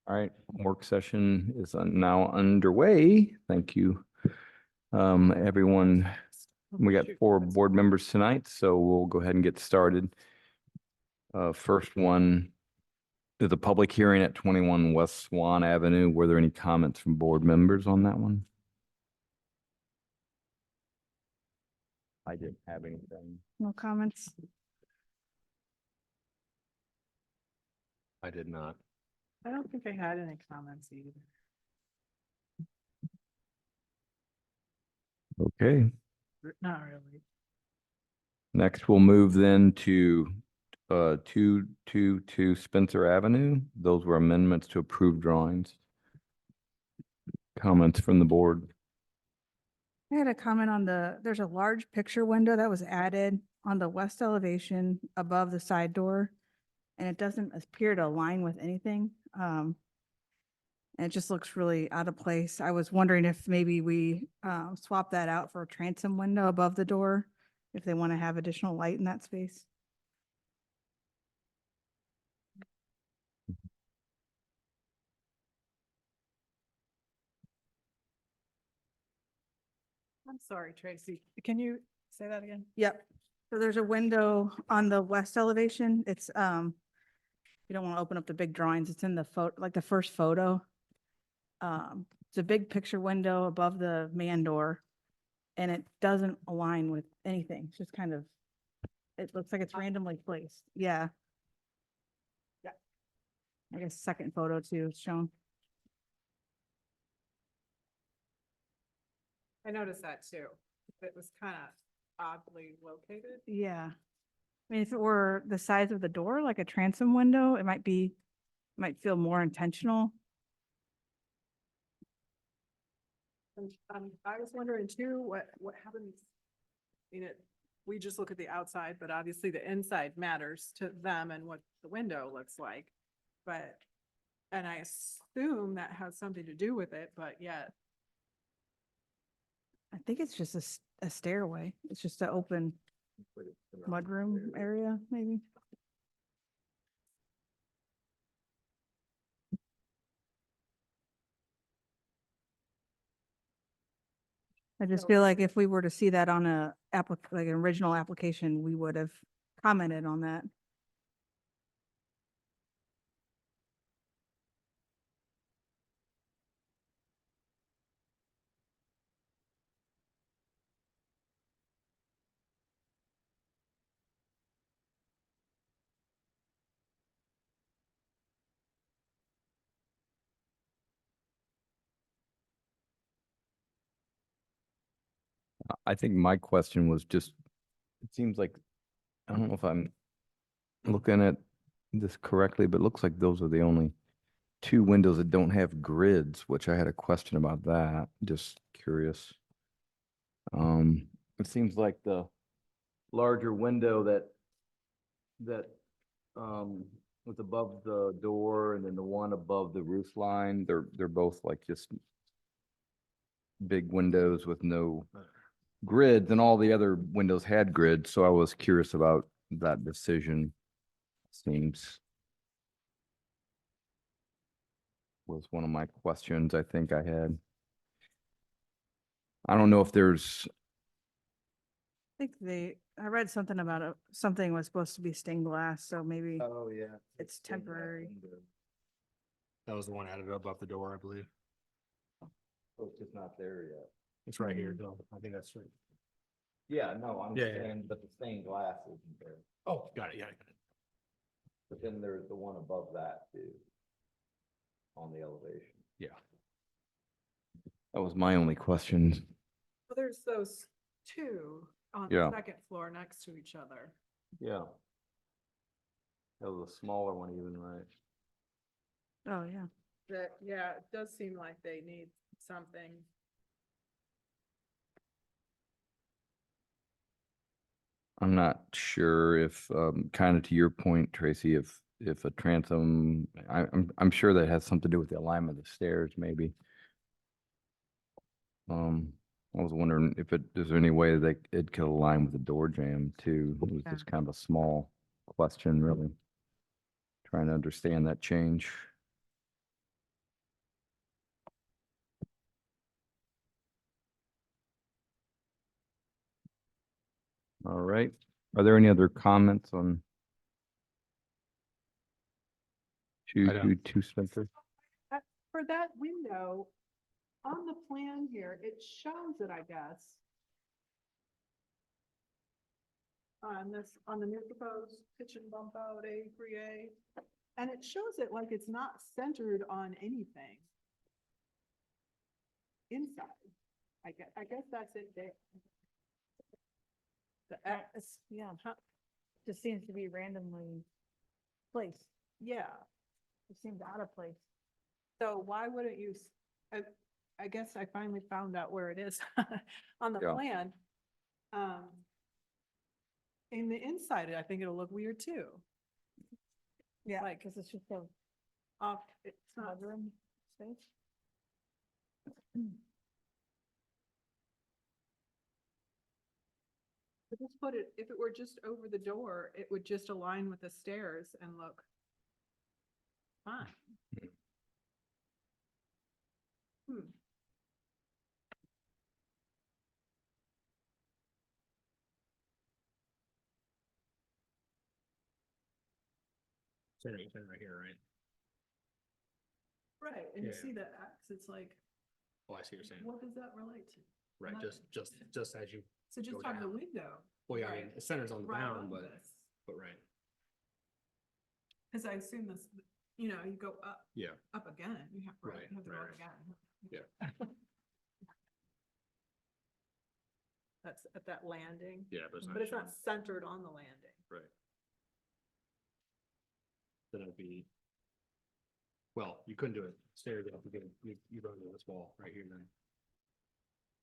All right, work session is now underway. Thank you. Everyone, we got 4 board members tonight, so we'll go ahead and get started. First one is a public hearing at 21 West Swan Avenue. Were there any comments from board members on that one? I didn't have anything. No comments. I did not. I don't think I had any comments either. Okay, Not really. next we'll move then to 222 Spencer Avenue. Those were amendments to approved drawings. Comments from the board? I had a comment on there's a large picture window that was added on the west elevation above the side door. And it doesn't appear to align with anything. And it just looks really out of place. I was wondering if maybe we swap that out for a transom window above the door, if they want to have additional light in that space. I'm sorry, Tracy. Can you say that again? Yep. So there's a window on the west elevation. It's, you don't want to open up the big drawings. It's in the photo, like the first photo. It's a big picture window above the man door. And it doesn't align with anything. It's just kind of, it looks like it's randomly placed. Yeah. Yeah. I guess second photo too is shown. I noticed that too. It was kind of oddly located. Yeah. I mean, if it were the size of the door, like a transom window, it might feel more intentional. And I was wondering too, what happens? I mean, we just look at the outside, but obviously the inside matters to them and what the window looks like. But, and I assume that has something to do with it, but yet. I think it's just a stairway. It's just an open mudroom area, maybe. I just feel like if we were to see that on like an original application, we would have commented on that. I think my question was just, it seems like, I don't know if I'm looking at this correctly, but it looks like those are the only 2 windows that don't have grids, which I had a question about that. Just curious. It seems like the larger window that was above the door and then the one above the roof line, they're both like just big windows with no grids, and all the other windows had grids, so I was curious about that decision. Seems was one of my questions I think I had. I don't know if there's, I think I read something about something was supposed to be stained glass, so maybe Oh, yeah. it's temporary. That was the one added above the door, I believe. oh, it's just not there yet. It's right here, though. I think that's right. Yeah, no, I'm Yeah, yeah. saying, but the stained glass isn't there. Oh, got it, yeah. But then there's the one above that too. On the elevation. Yeah. That was my only question. Well, there's those two on Yeah. the second floor next to each other. Yeah. That was a smaller one even, right? Oh, yeah. That, yeah, it does seem like they need something. I'm not sure if, kind of to your point, Tracy, if a transom, I'm sure that has something to do with the alignment of the stairs, maybe. I was wondering if is there any way that it could align with the door jamb too? It was Yeah. just kind of a small question, really. Trying to understand that change. All right. Are there any other comments on? I don't. Two Spencer? For that window, on the plan here, it shows it, I guess. On the new proposed kitchen bump out A3A, and it shows it like it's not centered on anything. Inside, I guess that's it there. The X, Yeah, huh, just seems to be randomly placed. yeah, It seems out of place. so why wouldn't you, I guess I finally found out where it is on the Yeah. plan. In the inside, I think it'll look weird too. Yeah, Like, because it's just a off, it's not, mudroom space. just put it, if it were just over the door, it would just align with the stairs and look fine. Hmm. Center right here, right? Right, and you Yeah. see the X, it's like, Oh, I see what you're saying. what does that relate to? Right, nothing. just as you, So just Go on the down. window. well, yeah, I mean, right, it centers on the right bound, above but this. right. Cause I assume this, you go Yeah, up again, you have, right, Right, you have to go right, up right. again. Yeah. That's at that landing, yeah, but but it's not centered on the landing. right. Then it'd be, well, you couldn't do it stairs up again, you run into this wall right here then.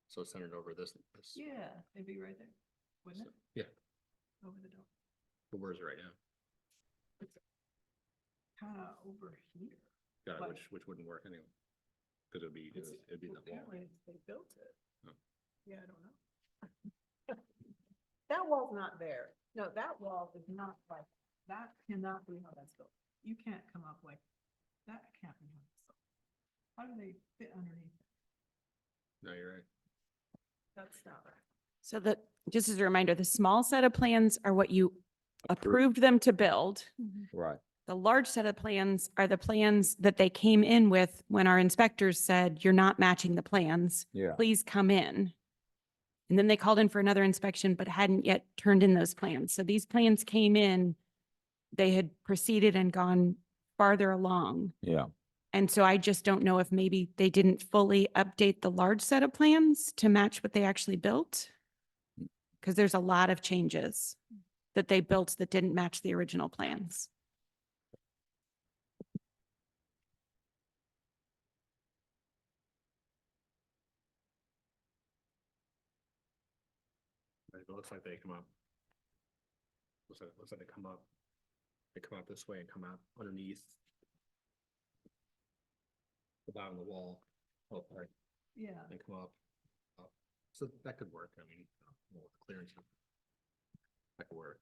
So it's centered over this, Yeah, it'd be right there, wouldn't it? yeah, Over the door. but where's it right now? Kinda over here. Got it, Like- which wouldn't work anyway. Cause it'd be, It's- it'd be the wall. Apparently they built it. Oh. Yeah, I don't know. That wall's not there. No, that wall is not like, that cannot be how that's built. You can't come up like, that can't be how it's built. How do they fit underneath? No, you're right. That's not right. So that, just as a reminder, the small set of plans are what you approved them to build. Right. The large set of plans are the plans that they came in with when our inspectors said, you're not matching the plans. Yeah. Please come in. And then they called in for another inspection, but hadn't yet turned in those plans. So these plans came in, they had proceeded and gone farther along. Yeah. And so I just don't know if maybe they didn't fully update the large set of plans to match what they actually built. Because there's a lot of changes that they built that didn't match the original plans. Right, it looks like they come up. Looks like they come up. They come out this way and come out underneath. The bottom of the wall. Oh, sorry, Yeah. and come up. So that could work, I mean, with the clearance. That could work.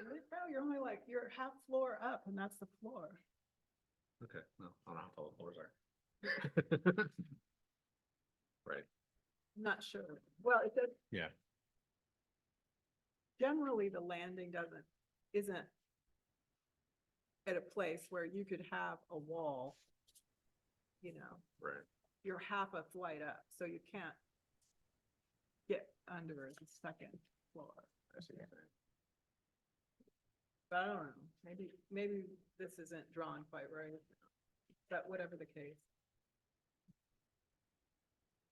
No, you're only like, you're half floor up and that's the floor. Okay, no, I don't know how tall the floors are. Right, Not sure. Well, it does, yeah, generally the landing isn't at a place where you could have a wall, right. you're half a flight up, so you can't get under the second floor. I see what you're saying. But I don't know, maybe this isn't drawn quite right, but whatever the case.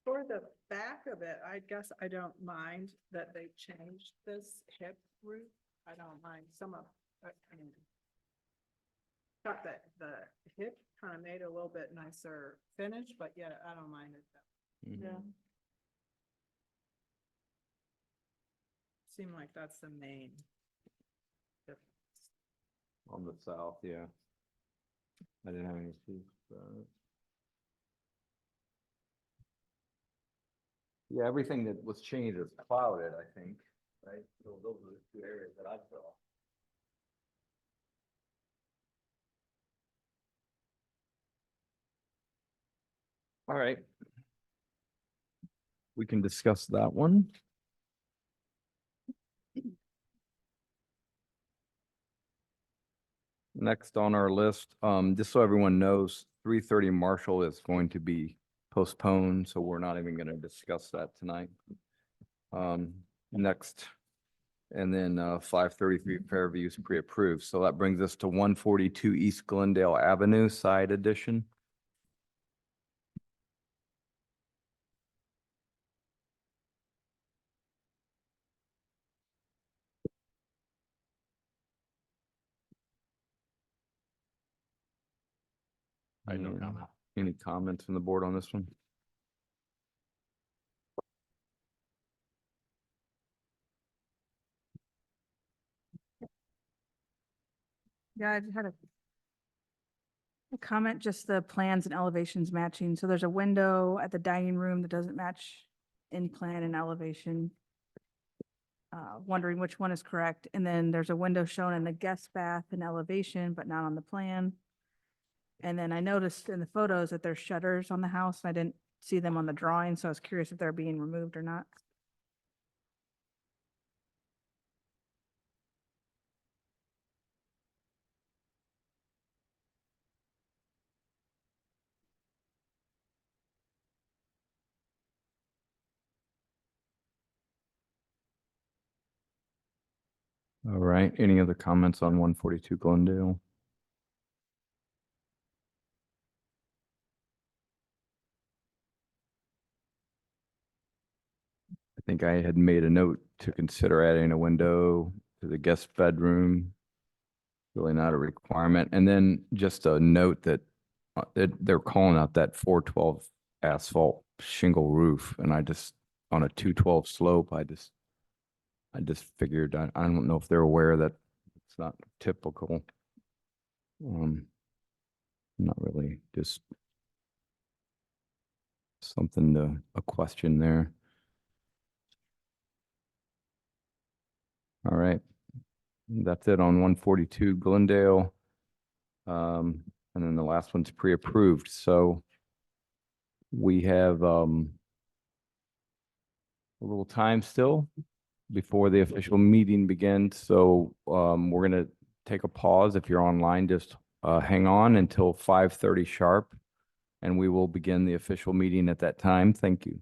For the back of it, I guess I don't mind that they changed this hip roof. I don't mind some of, I mean, thought that the hip kind of made it a little bit nicer finish, but yeah, I don't mind it. Mhm. Yeah. Seemed like that's the main difference. On the south, yeah. I didn't have any issues. Yeah, everything that was changed is clouded, I think, right? So those are the two areas that I saw. All right. We can discuss that one. next on our list, just so everyone knows, 3:30 Marshall is going to be postponed, so we're not even gonna discuss that tonight. Next, and then 533 Fairview is pre-approved, so that brings us to 142 East Glendale Avenue side addition. I had no And comment. Any comments from the board on this one? Yeah, I just had a comment, just the plans and elevations matching. So there's a window at the dining room that doesn't match in plan and elevation. Wondering which one is correct. And then there's a window shown in the guest bath and elevation, but not on the plan. And then I noticed in the photos that there's shutters on the house. I didn't see them on the drawing, so I was curious if they're being removed or not. All right, any other comments on 142 Glendale? I think I had made a note to consider adding a window to the guest bedroom. Really not a requirement. And then just a note that they're calling out that 412 asphalt shingle roof, and I just, on a 212 slope, I just figured, I don't know if they're aware that it's not typical. Not really, just something a question there. All right. That's it on 142 Glendale. And then the last one's pre-approved. So we have a little time still before the official meeting begins. So we're gonna take a pause. If you're online, just hang on until 5:30 sharp, and we will begin the official meeting at that time. Thank you.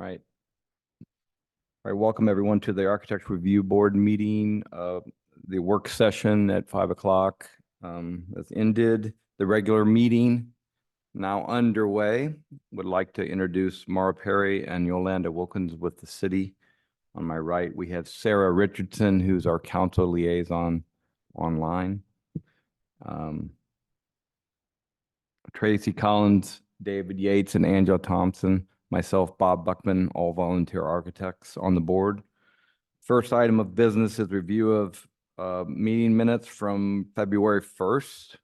Right. All right, welcome everyone to the Architecture Review Board meeting. The work session at 5 o'clock has ended. The regular meeting now underway. Would like to introduce Mara Perry and Yolanda Wilkins with the city. On my right, we have Sarah Richardson, who's our council liaison online. Tracy Collins, David Yates, and Angela Thompson. Myself, Bob Buckman, all volunteer architects on the board. First item of business is review of meeting minutes from February 1st.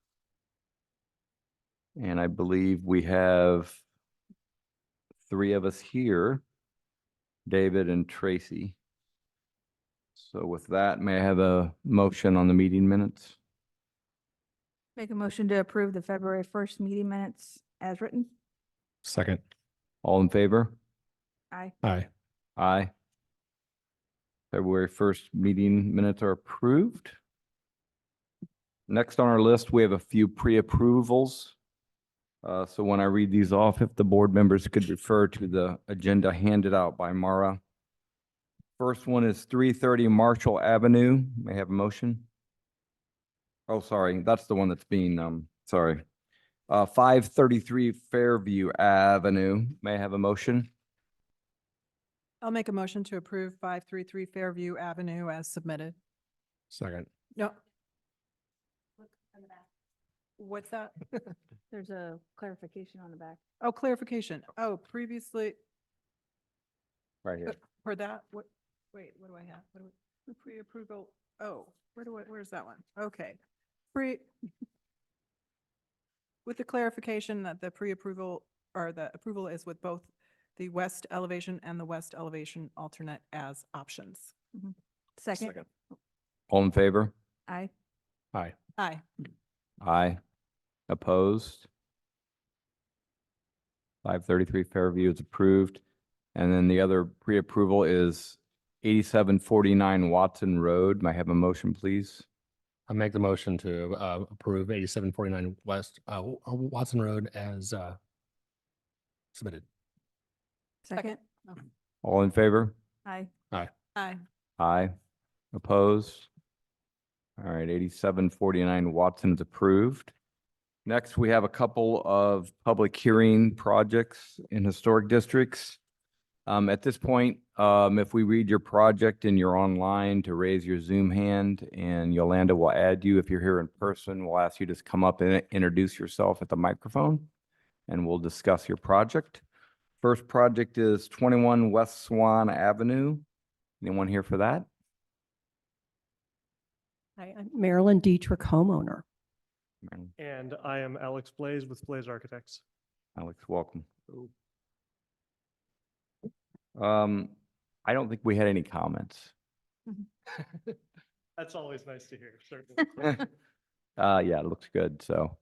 And I believe we have 3 of us here, David and Tracy. So with that, may I have a motion on the meeting minutes? Make a motion to approve the February 1st meeting minutes as written. Second. All in favor? Aye. Aye. Aye. February 1st meeting minutes are approved. Next on our list, we have a few pre-approvals. So when I read these off, if the board members could refer to the agenda handed out by Mara. First one is 330 Marshall Avenue. May I have a motion? Oh, sorry, that's the one that's being, sorry. 533 Fairview Avenue. May I have a motion? I'll make a motion to approve 533 Fairview Avenue as submitted. Second. No. What's that? There's a clarification on the back. Oh, clarification. Oh, previously, Right here. for that, what, wait, what do I have? What do we, pre-approval, oh, where's that one? Okay. With the clarification that the pre-approval or the approval is with both the west elevation and the west elevation alternate as options. Second. All in favor? Aye. Aye. Aye. Aye. Opposed? 533 Fairview is approved. And then the other pre-approval is 8749 Watson Road. May I have a motion, please? I make the motion to approve 8749 West Watson Road as submitted. Second. All in favor? Aye. Aye. Aye. Opposed? All right, 8749 Watson is approved. Next, we have a couple of public hearing projects in historic districts. At this point, if we read your project and you're online, to raise your Zoom hand, and Yolanda will add you. If you're here in person, we'll ask you to come up and introduce yourself at the microphone, and we'll discuss your project. First project is 21 West Swan Avenue. Anyone here for that? Hi, I'm Marilyn Dietrich, homeowner. And I am Alex Blaze with Blaze Architects. Alex, welcome. I don't think we had any comments. That's always nice to hear, certainly. Yeah, it looks good. So,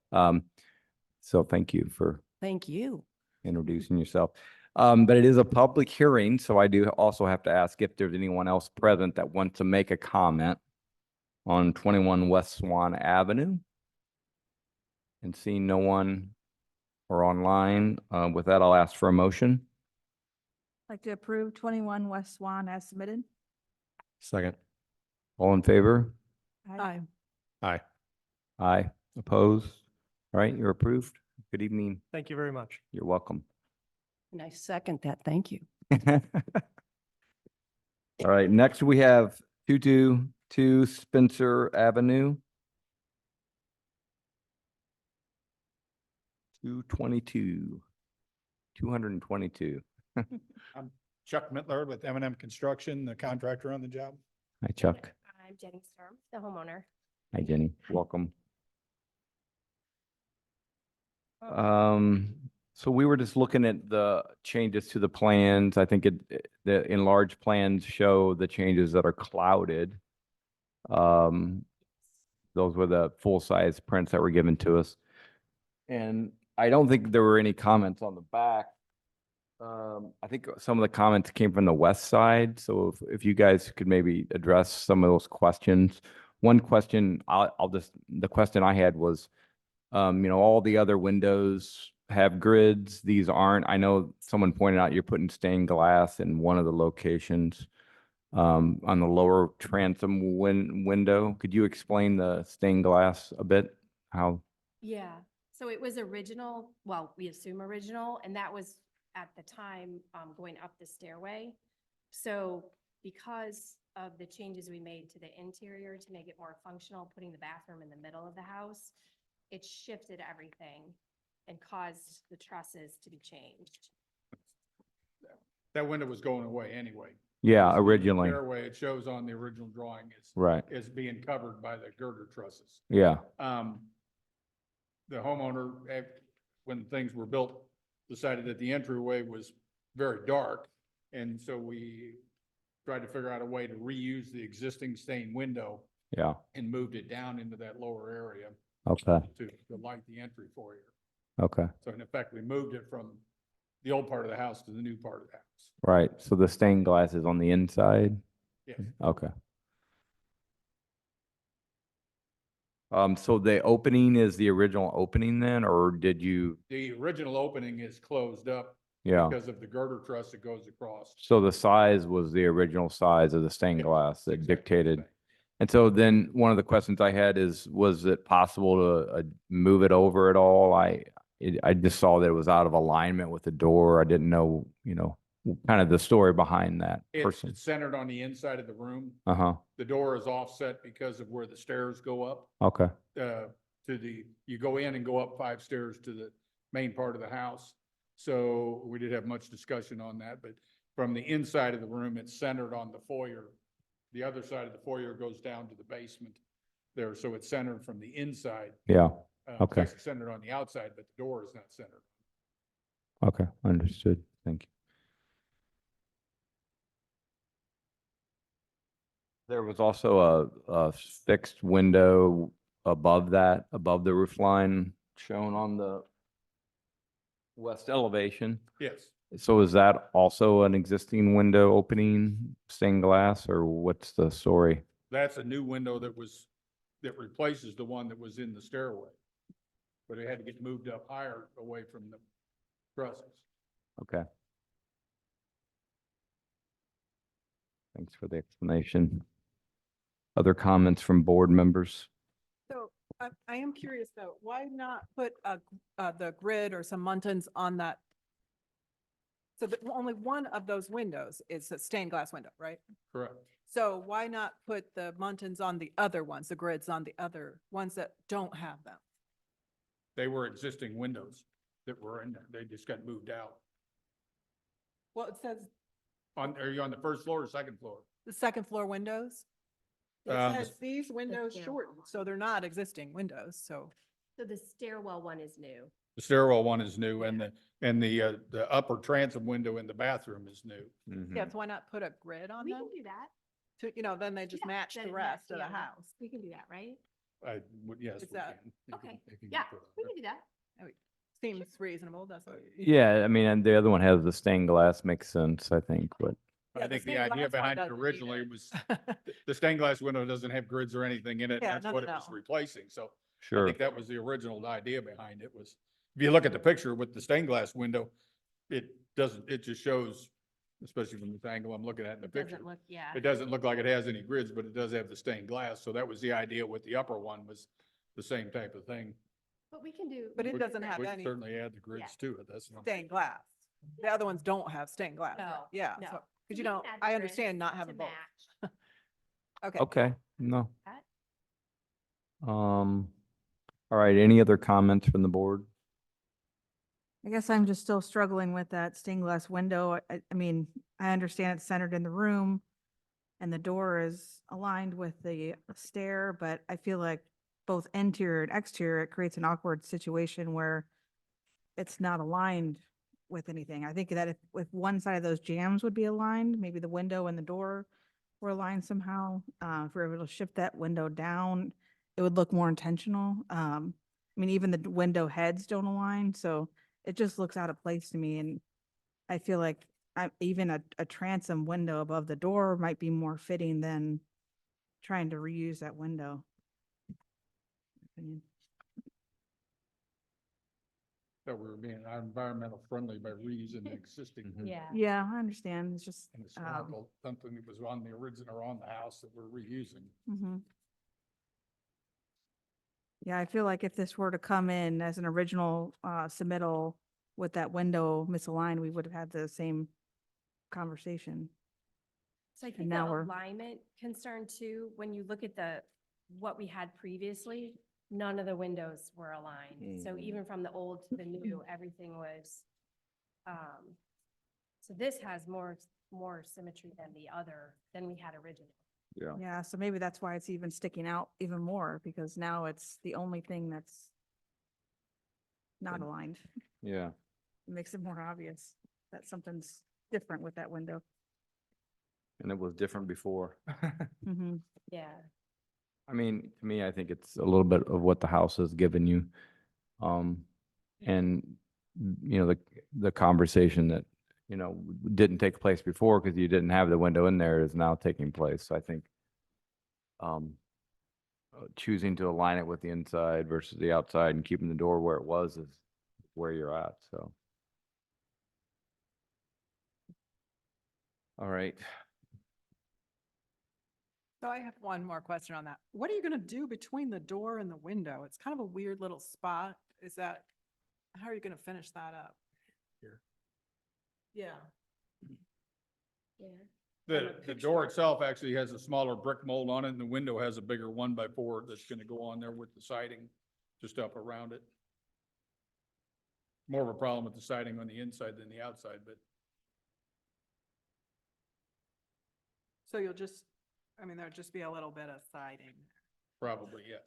so thank you for Thank you. introducing yourself. But it is a public hearing, so I do also have to ask if there's anyone else present that wants to make a comment on 21 West Swan Avenue. And seeing no one or online, with that, I'll ask for a motion. Like to approve 21 West Swan as submitted. Second. All in favor? Aye. Aye. Aye. Opposed? All right, you're approved. Good evening. Thank you very much. You're welcome. And I second that. Thank you. All right, next we have 222 Spencer Avenue. 222. I'm Chuck Mittler with M&M Construction, the contractor on the job. Hi, Chuck. I'm Jenny Sturm, the homeowner. Hi, Jenny. Welcome. So we were just looking at the changes to the plans. I think the enlarged plans show the changes that are clouded. Those were the full-size prints that were given to us. And I don't think there were any comments on the back. I think some of the comments came from the west side. So if you guys could maybe address some of those questions. One question, the question I had was, all the other windows have grids. These aren't. I know someone pointed out you're putting stained glass in one of the locations on the lower transom window. Could you explain the stained glass a bit? How? Yeah, so it was original, well, we assume original, and that was at the time, going up the stairway. So because of the changes we made to the interior to make it more functional, putting the bathroom in the middle of the house, it shifted everything and caused the trusses to be changed. That window was going away anyway. Yeah, So the originally. Stairway, it shows on the original drawing Right. is being covered by the girder trusses. Yeah. The homeowner, when things were built, decided that the entryway was very dark. And so we tried to figure out a way to reuse the existing stained window Yeah. and moved it down into that lower area Okay. to light the entry foyer. Okay. So in effect, we moved it from the old part of the house to the new part of the house. Right. So the stained glass is on the inside? Yes. Okay. So the opening is the original opening then, or did you? The original opening is closed up Yeah. because of the girder truss that goes across. So the size was the original size of the stained Yes, glass that exactly the dictated. same. And so then one of the questions I had is, was it possible to move it over at all? I just saw that it was out of alignment with the door. I didn't know, kind of the story behind that person. It's centered on the inside of the room. Uh-huh. The door is offset because of where the stairs go up. Okay. You go in and go up 5 stairs to the main part of the house. So we did have much discussion on that, but from the inside of the room, it's centered on the foyer. The other side of the foyer goes down to the basement there, so it's centered from the inside. Yeah. It's Okay. actually centered on the outside, but the door is not centered. Okay. Understood. Thank you. There was also a fixed window above that, above the roof line shown on the west elevation. Yes, So is that also an existing window opening, stained glass, or what's the story? that's a new window that replaces the one that was in the stairway. But it had to get moved up higher away from the trusses. Okay. Thanks for the explanation. Other comments from board members? So I am curious though, why not put the grid or some muntins on that? So that only one of those windows is a stained glass window, right? Correct. So why not put the muntins on the other ones, the grids on the other ones that don't have them? They were existing windows that were in there. They just got moved out. Well, it says Are you on the first floor or second floor? the second floor windows. It Um, says these windows stairwell. shortened, so they're not existing windows, so. So the stairwell one is new. The stairwell one is new and the upper transom window in the bathroom is new. Mhm. Yeah, so why not put a grid on We them? can do that. Then they just Yeah, match then the it rest of match- the yeah, house. We can do that, right? Yes, Is we that- can. You Okay. can Yeah, put it on we there. can do that. Seems reasonable, doesn't it? Yeah, I mean, and the other one has the stained glass, makes sense, I think, but I Yeah, think the stained idea glass one behind it doesn't originally either. was, the stained glass window doesn't have grids or anything in it. Yeah, That's no, what no, it was no. replacing. So I sure. think that was the original idea behind it was, if you look at the picture with the stained glass window, it just shows, especially from this angle I'm looking at in the It picture. doesn't look, yeah. It doesn't look like it has any grids, but it does have the stained glass. So that was the idea with the upper one was the same type of thing. But we can do. But we it can do doesn't that. have We can any certainly add the grids to it. That's no. stained glass. The other ones don't have stained glass. right? No, Yeah, no. so, So because we you can don't, add the I grids understand not to having both. match. Okay. Okay, no. That. All right, any other comments from the board? I guess I'm just still struggling with that stained glass window. I mean, I understand it's centered in the room and the door is aligned with the stair, but I feel like both interior and exterior, it creates an awkward situation where it's not aligned with anything. I think that if one side of those jambs would be aligned, maybe the window and the door were aligned somehow, if we were able to shift that window down, it would look more intentional. I mean, even the window heads don't align, so it just looks out of place to me. And I feel like even a transom window above the door might be more fitting than trying to reuse that window. Opinion. that we were being environmental friendly by reusing the existing. Mhm. Yeah. Yeah, I understand. It's just, And it's not something that was on the original or on the house that we're reusing. mhm. Yeah, I feel like if this were to come in as an original submittal with that window misaligned, we would have had the same conversation. So I And think now the we're- alignment concern too, when you look at what we had previously, none of the windows were aligned. So Mm. even from the old to the new, everything was, so this has more symmetry than we had originally. Yeah. Yeah, so maybe that's why it's even sticking out even more, because now it's the only thing that's not And- aligned. Yeah. It makes it more obvious that something's different with that window. And it was different before. Mm-hmm. Yeah. I mean, to me, I think it's a little bit of what the house has given you. And, you know, the conversation that, you know, didn't take place before because you didn't have the window in there is now taking place. So I think choosing to align it with the inside versus the outside and keeping the door where it was is where you're at, so. All right. So I have one more question on that. What are you gonna do between the door and the window? It's kind of a weird little spot. How are you gonna finish that up? Here. Yeah. Yeah. The door itself actually has a smaller brick mold on it, and the window has a bigger 1x4 that's gonna go on there with the siding just up around it. More of a problem with the siding on the inside than the outside, but So there'll just be a little bit of siding. probably, yes.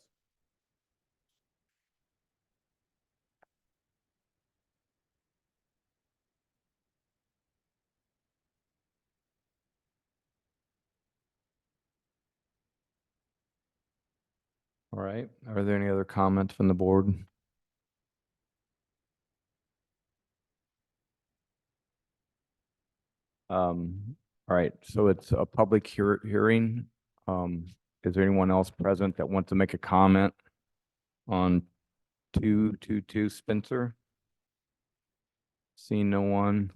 All right. Are there any other comments from the board? All right, so it's a public hearing. Is there anyone else present that wants to make a comment on 222 Spencer? Seeing no one.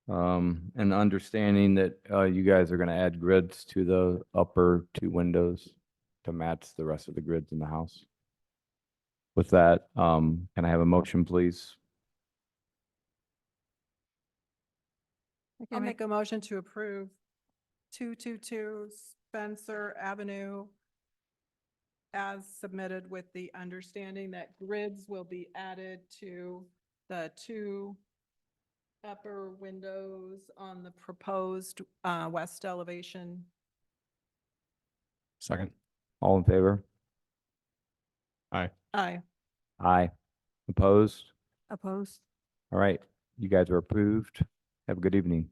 And understanding that, you guys are gonna add grids to the upper two windows to match the rest of the grids in the house. With that, can I have a motion, please? I'll make a motion to approve 222 Spencer Avenue as submitted with the understanding that grids will be added to the two upper windows on the proposed west elevation. Second. All in favor? Aye. Aye. Opposed? Opposed? All right, you guys are approved. Have a good evening.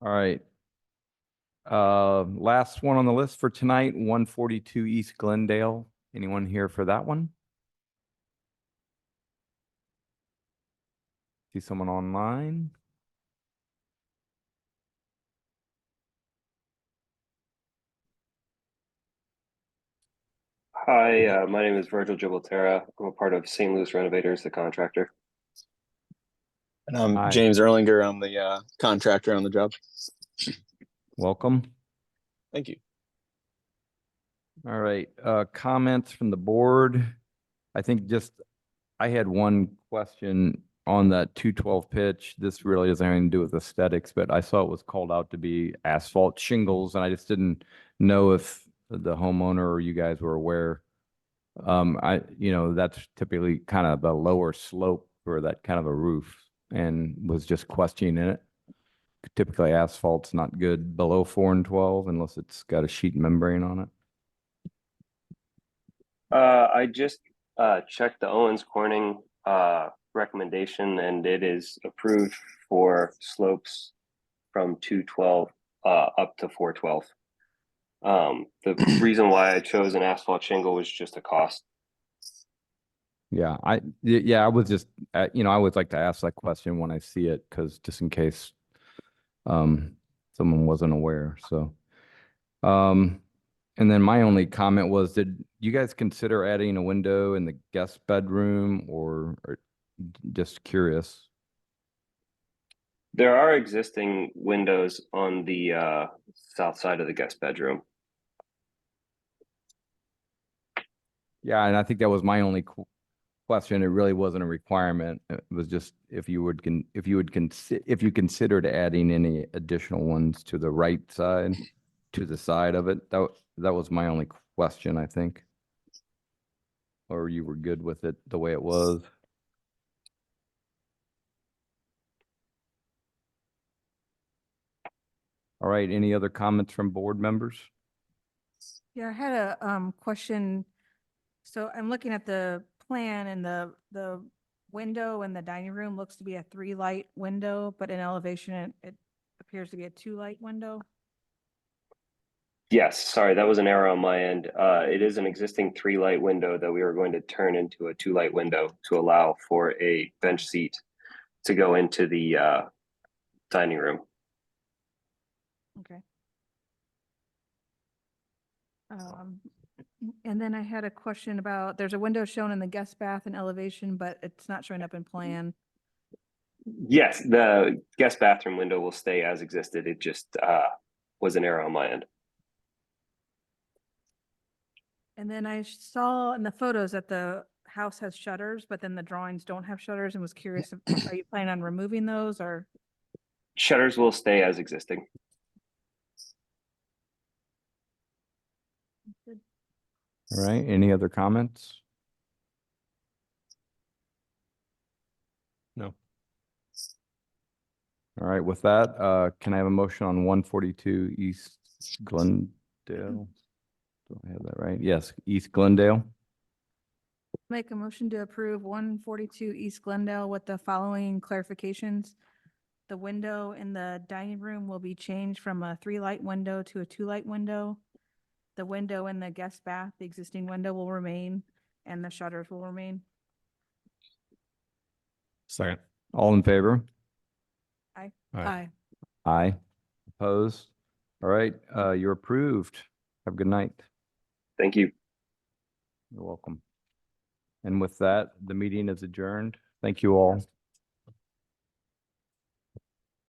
All right. Last one on the list for tonight, 142 East Glendale. Anyone here for that one? See someone online? Hi, my name is Virgil Gibaltera. I'm a part of St. Louis Renovators, the contractor. And I'm Hi. James Erlinger. I'm the contractor on the job. Welcome. Thank you. All right, comments from the board. I think I had one question on that 212 pitch. This really doesn't have anything to do with aesthetics, but I saw it was called out to be asphalt shingles, and I just didn't know if the homeowner or you guys were aware. That's typically kind of the lower slope for that kind of a roof, and was just questioning it. Typically asphalt's not good below 4 and 12 unless it's got a sheet membrane on it. I just checked the Owens Corning recommendation, and it is approved for slopes from 212 up to 412. The reason why I chose an asphalt shingle was just a cost. Yeah, I was just, I always like to ask that question when I see it, because just in case someone wasn't aware, so. And then my only comment was, did you guys consider adding a window in the guest bedroom or just curious? There are existing windows on the south side of the guest bedroom. Yeah, and I think that was my only question. It really wasn't a requirement. It was just if you considered adding any additional ones to the right side, to the side of it. That was my only question, I think. Or you were good with it the way it was? All right, any other comments from board members? Yeah, I had a question. So I'm looking at the plan and the window in the dining room looks to be a 3-light window, but in elevation, it appears to be a 2-light window. Yes, sorry, that was an error on my end. It is an existing 3-light window that we are going to turn into a 2-light window to allow for a bench seat to go into the dining room. Okay. And then I had a question about, there's a window shown in the guest bath and elevation, but it's not showing up in plan. Yes, the guest bathroom window will stay as existed. It just was an error on my end. And then I saw in the photos that the house has shutters, but then the drawings don't have shutters and was curious, are you planning on removing those or? Shutters will stay as existing. All right, any other comments? No. All right, with that, can I have a motion on 142 East Glendale? Do I have that right? Yes, East Glendale. Make a motion to approve 142 East Glendale with the following clarifications. The window in the dining room will be changed from a 3-light window to a 2-light window. The window in the guest bath, the existing window will remain, and the shutters will remain. Second. All in favor? Aye. Aye. Aye. Opposed? All right, you're approved. Have a good night. Thank you. You're welcome. And with that, the meeting is adjourned. Thank you all.